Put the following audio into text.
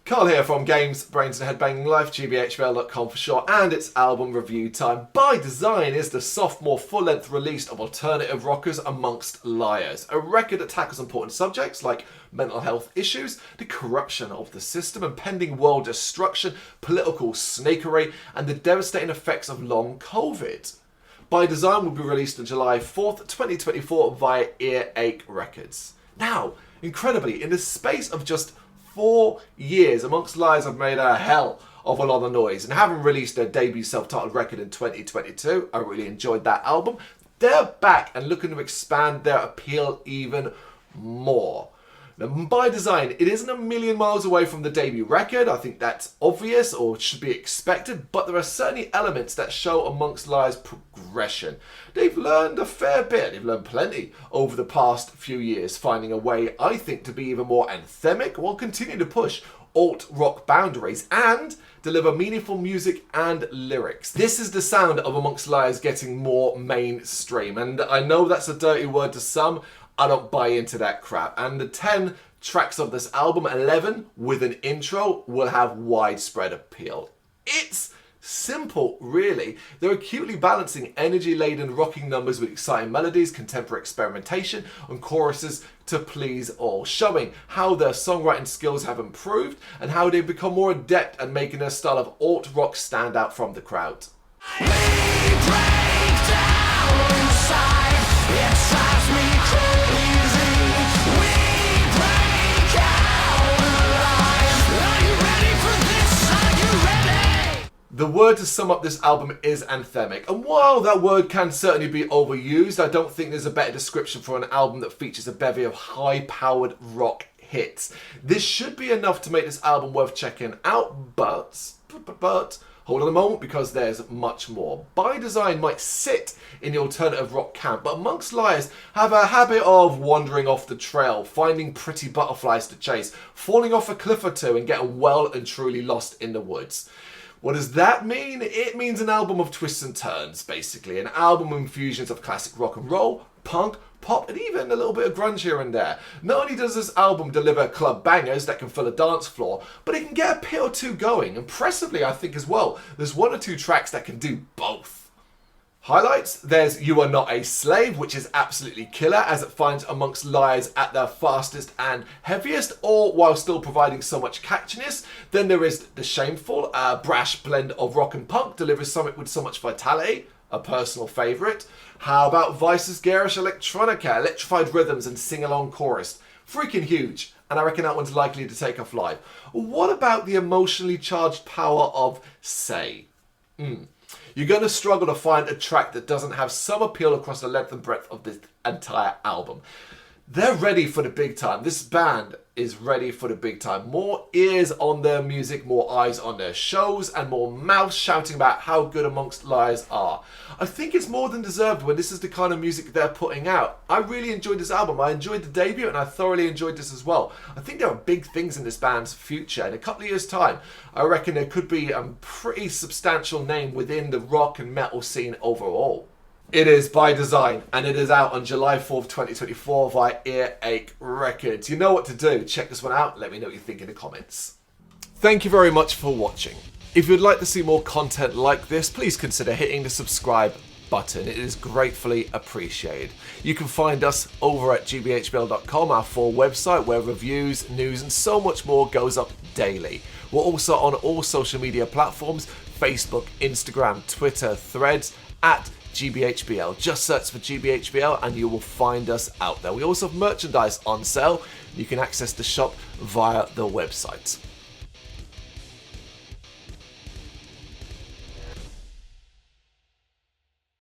Carl here from Brrraaains A Head-Banging Life, gbhblofficial for short, and it's album review time. By Design is the sophomore full-length release of alternative rockers Amongst Liars, a record that tackles important subjects like mental health issues, the corruption of the system, impending world destruction, political snakery, and the devastating effects of long COVID. By Design will be released on July 4th, 2024 via Earache Records. Now, incredibly, in the space of just 4 years, Amongst Liars have made a hell of a lot of noise, and having released their debut self-titled record in 2022, I really enjoyed that album. They're back and looking to expand their appeal even more. Now, By Design, it isn't a million miles away from the debut record. I think that's obvious or should be expected, but there are certainly elements that show Amongst Liars' progression. They've learned a fair bit, they've learned plenty over the past few years, finding a way, I think, to be even more anthemic while continuing to push alt-rock boundaries and deliver meaningful music and lyrics. This is the sound of Amongst Liars getting more mainstream, and I know that's a dirty word to some. I don't buy into that crap. And the 10 tracks of this album, 11 with an intro, will have widespread appeal. It's simple, really. They're acutely balancing energy-laden rocking numbers with exciting melodies, contemporary experimentation, and choruses to please all, showing how their songwriting skills have improved and how they've become more adept at making their style of alt-rock stand out from the crowd. We break down inside. It drives me crazy. We break out alive. Are you ready for this? Are you ready? The word to sum up this album is anthemic, and while that word can certainly be overused, I don't think there's a better description for an album that features a bevy of high-powered rock hits. This should be enough to make this album worth checking out, but hold on a moment, because there's much more. By Design might sit in the alternative rock camp, but Amongst Liars have a habit of wandering off the trail, finding pretty butterflies to chase, falling off a cliff or two, and getting well and truly lost in the woods. What does that mean? It means an album of twists and turns, basically. An album with infusions of classic rock and roll, punk, pop, and even a little bit of grunge here and there. Not only does this album deliver club bangers that can fill a dance floor, but it can get a pit or two going. Impressively, I think as well, there's 1 or 2 tracks that can do both. Highlights, there's You Are Not a Slave, which is absolutely killer as it finds Amongst Liars at their fastest and heaviest, all while still providing so much catchiness. Then there is The Shameful, a brash blend of rock and punk, delivers something with so much vitality, a personal favourite. How about Vice's garish electronica, electrified rhythms and sing-along chorus? Freaking huge, and I reckon that one's likely to take off live. What about the emotionally charged power of Say? You're going to struggle to find a track that doesn't have some appeal across the length and breadth of this entire album. They're ready for the big time. This band is ready for the big time. More ears on their music, more eyes on their shows, and more mouths shouting about how good Amongst Liars are. I think it's more than deserved when this is the kind of music they're putting out. I really enjoyed this album. I enjoyed the debut, and I thoroughly enjoyed this as well. I think there are big things in this band's future. In a couple of years' time, I reckon there could be a pretty substantial name within the rock and metal scene overall. It is By Design, and it is out on July 4th, 2024 via Earache Records. You know what to do. Check this one out. Let me know what you think in the comments. Thank you very much for watching. If you'd like to see more content like this, please consider hitting the subscribe button. It is gratefully appreciated. You can find us over at gbhbl.com, our full website, where reviews, news, and so much more goes up daily. We're also on all social media platforms, Facebook, Instagram, Twitter, Threads, at GBHBL. Just search for GBHBL and you will find us out there. We also have merchandise on sale. You can access the shop via the website.